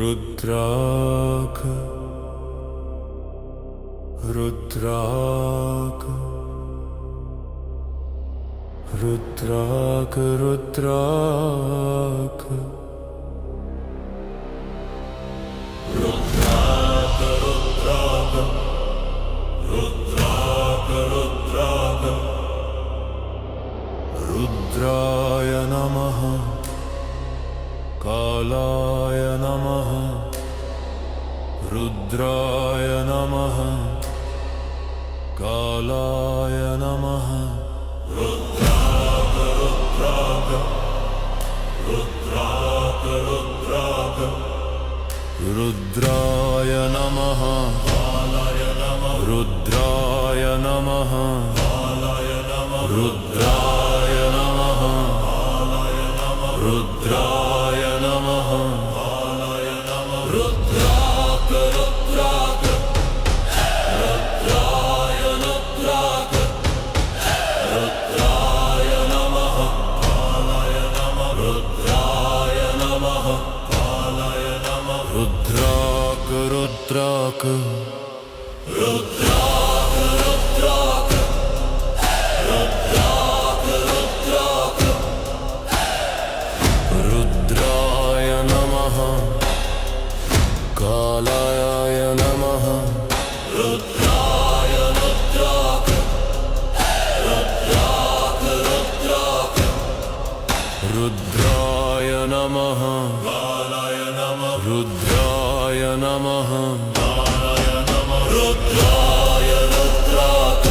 रुद्राक रुद्राक रुद्राक रुद्राक रुद्राक रुद्राक रुद्राक रुद्राक रुद्राय नमः कालाय नमः रुद्राय नमः कालाय नमः रुद्राक रुद्राक रुद्राक रुद्राक रुद्राय नमः कालाय नमः रुद्राय नमः कालाय नमः रुद्राय नमः कालाय नमः रुद्राय नमः कालाय नमः रुद्राक रुद्राक रुद्राय रुद्राक रुद्राय नमः कालाय नमः रुद्राय नमः कालाय नमः रुद्राक रुद्राक रुद्राक रुद्राक रुद्राक रुद्राक रुद्राय नमः कालाय नमः रुद्राय रुद्राक रुद्राक रुद्राक रुद्राय नमः कालाय नमः रुद्राय नमः कालाय नमः रुद्राय रुद्राक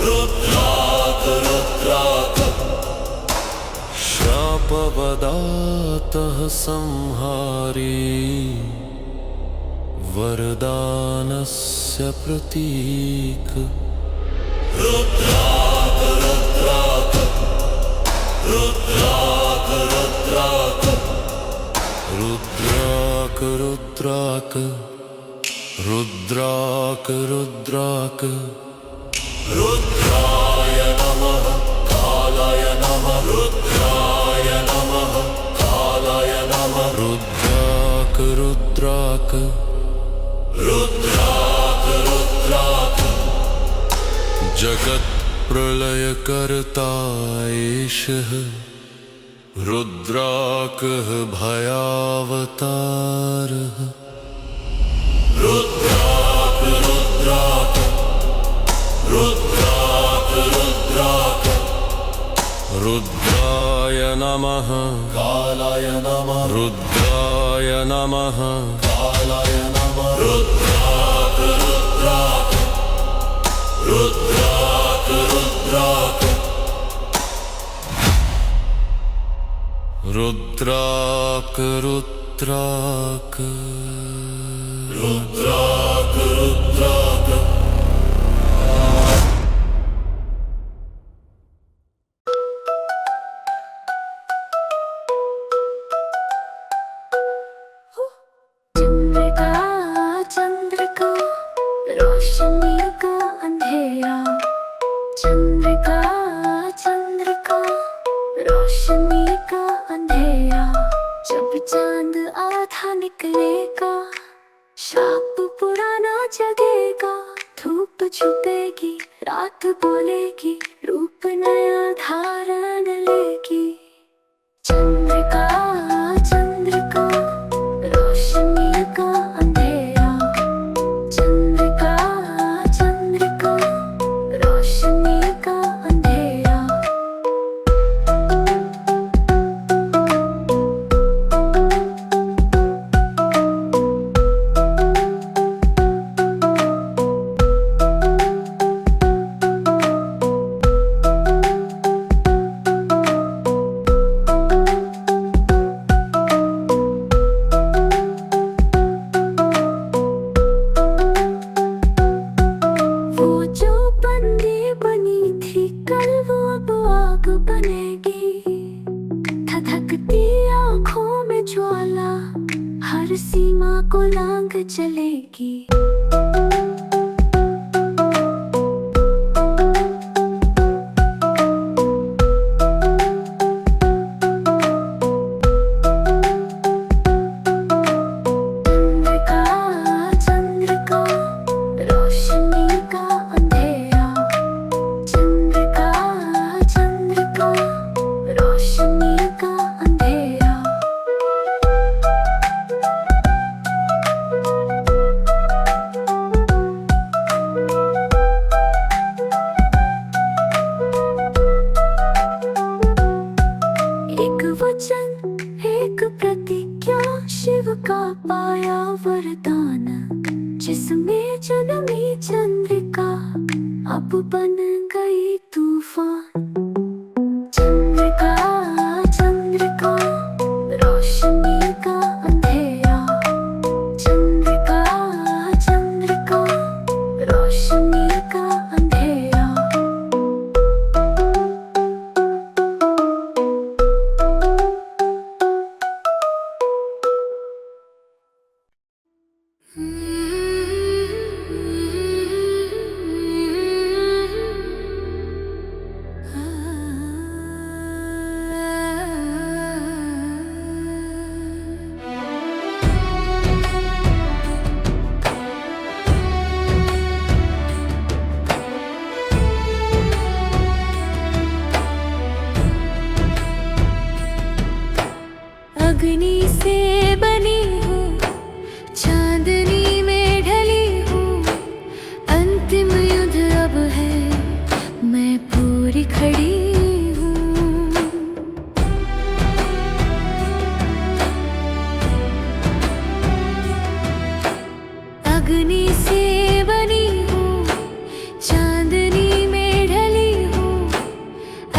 रुद्राक रुद्राक शापवदातः संहारी वरदानस्य प्रतीक रुद्राक रुद्राक रुद्राक रुद्राक रुद्राक रुद्राक रुद्राक रुद्राक रुद्राय नमः कालाय नमः रुद्राय नमः कालाय नमः रुद्राक रुद्राक रुद्राक रुद्राक जगत् प्रलय कर्ता एषः रुद्राकः भयावतारः रुद्राक रुद्राक रुद्राक रुद्राक रुद्राय नमः कालाय नमः रुद्राय नमः कालाय नमः रुद्राक रुद्राक रुद्राक रुद्राक रुद्राक रुद्राक रुद्राक रुद्राक चंद्रिका रोशनी का अंधेरा चंद्रिका चंद्रिका रोशनी का अंधेरा जब चांद आधा निकलेगा शाप पुराना जगेगा धूप छुपेगी रात बोलेगी रूप नया धारण लेगी चंद्रिका चंद्रिका रोशनी का अंधेरा चंद्रिका चंद्रिका रोशनी का अंधेरा हर सीमा को लांघ चलेगी का पाया वरदान, जिसमें जन्मी चंद्रिका अब बन गई तूफान। चंद्रिका चंद्रिका रोशनी का अंधेरा, चंद्रिका चंद्रिका रोशनी का अंधेरा। अग्नि से बनी हूँ, चांदनी में ढली हूँ, अंतिम युद्ध अब है, मैं पूरी खड़ी हूँ। अग्नि से बनी हूँ, चांदनी में ढली हूँ,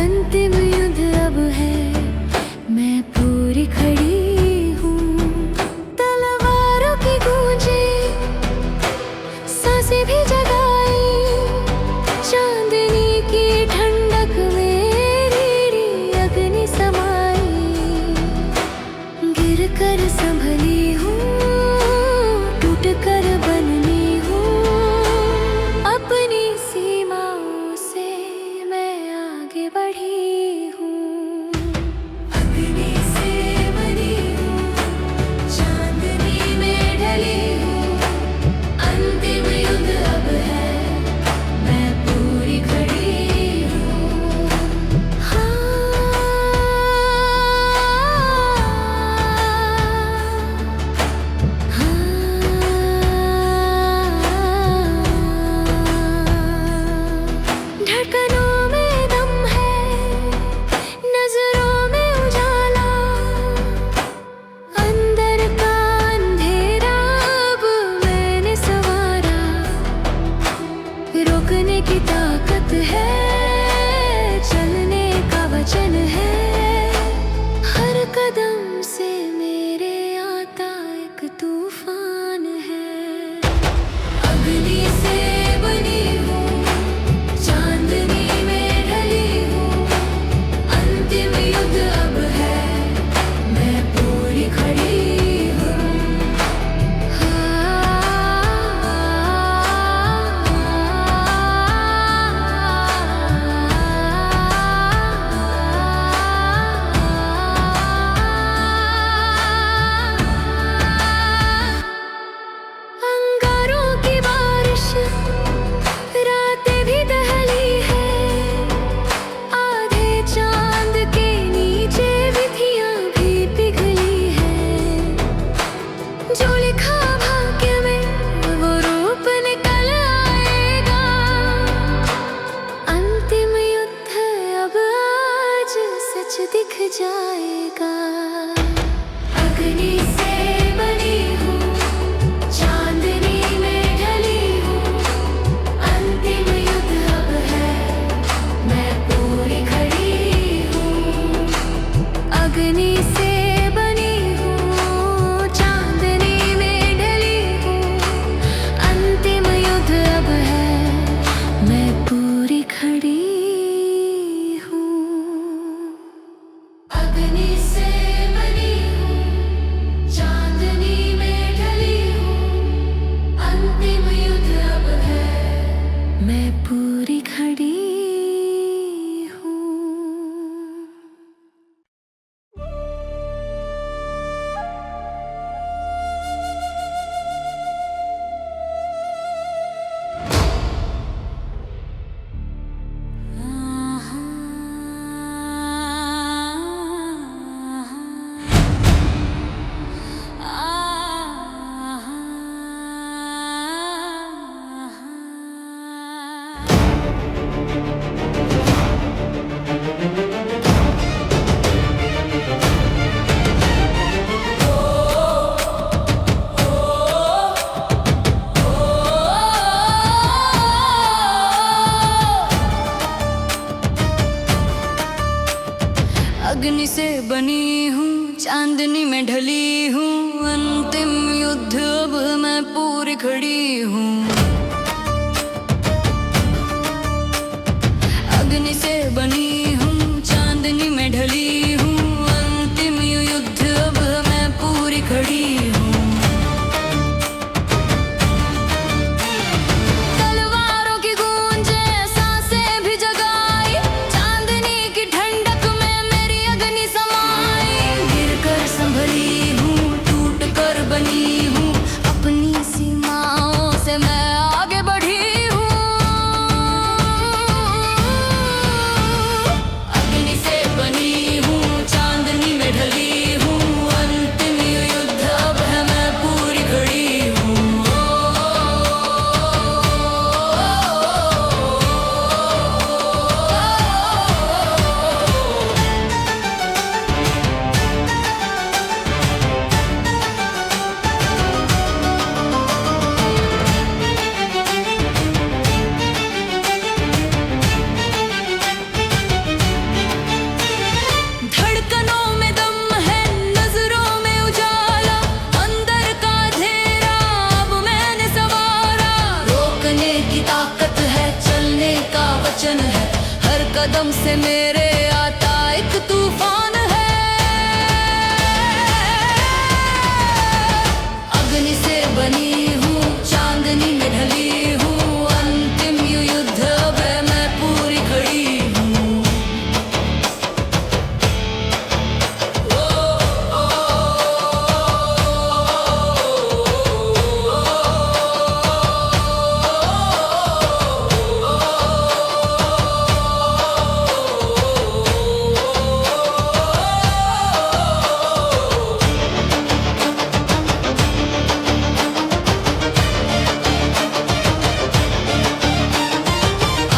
अंतिम युद्ध अब है, मैं पूरी खड़ी हूँ। तलवारों की गूंजे सांसें भी जगाई, चांदनी की ठंडक मेरी अग्नि समाई। गिर कर संभली हूँ, टूट कर बननी हूँ, अपनी सीमाओं से मैं आगे बढ़ी हूँ। अग्नि से बनी हूँ, चांदनी में ढली हूँ, अंतिम युद्ध अब है, मैं पूरी खड़ी हूँ। हाँ ढली हूँ, अंतिम युद्ध अब मैं पूरी खड़ी हूँ। अग्नि से बनी हूँ, चांदनी में ढली हूँ, अंतिम युद्ध अब मैं पूरी खड़ी हूँ। तलवारों की गूंजे सांसें भी जगाई, चांदनी की ठंडक में मेरी अग्नि समाई। गिर कर संभली हूँ, टूट कर बनी हूँ, अपनी सीमाओं से मैं आगे बढ़ी हूँ। अग्नि से बनी हूँ, चांदनी में ढली हूँ, अंतिम युद्ध अब है मैं पूरी खड़ी हूँ। धड़कनों में दम है, नजरों में उजाला, अंदर का अंधेरा अब मैंने संवारा। रोकने की ताकत है, चलने का वचन है, हर कदम से मेरे आता एक तूफान है। अग्नि से बनी हूँ, चांदनी में ढली हूँ, अंतिम युद्ध अब है मैं पूरी खड़ी हूँ।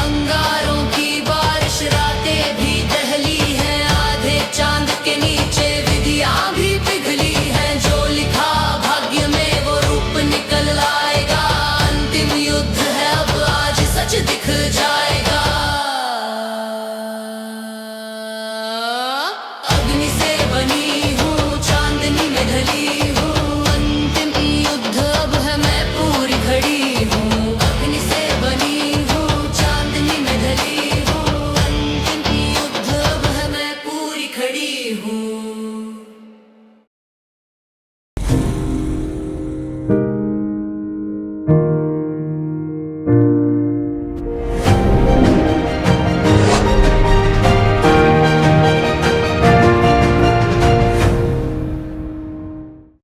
अंगारों की बारिश रातें भी दहली हैं, आधे चांद के नीचे विधियां भी पिघली हैं। जो लिखा भाग्य में वो रूप निकल आएगा, अंतिम युद्ध है अब आज सच दिख जाएगा। अग्नि से बनी हूँ, चांदनी में ढली हूँ, अंतिम युद्ध अब है मैं पूरी खड़ी हूँ। अग्नि से बनी हूँ, चांदनी में ढली हूँ, अंतिम युद्ध अब है मैं पूरी खड़ी हूँ।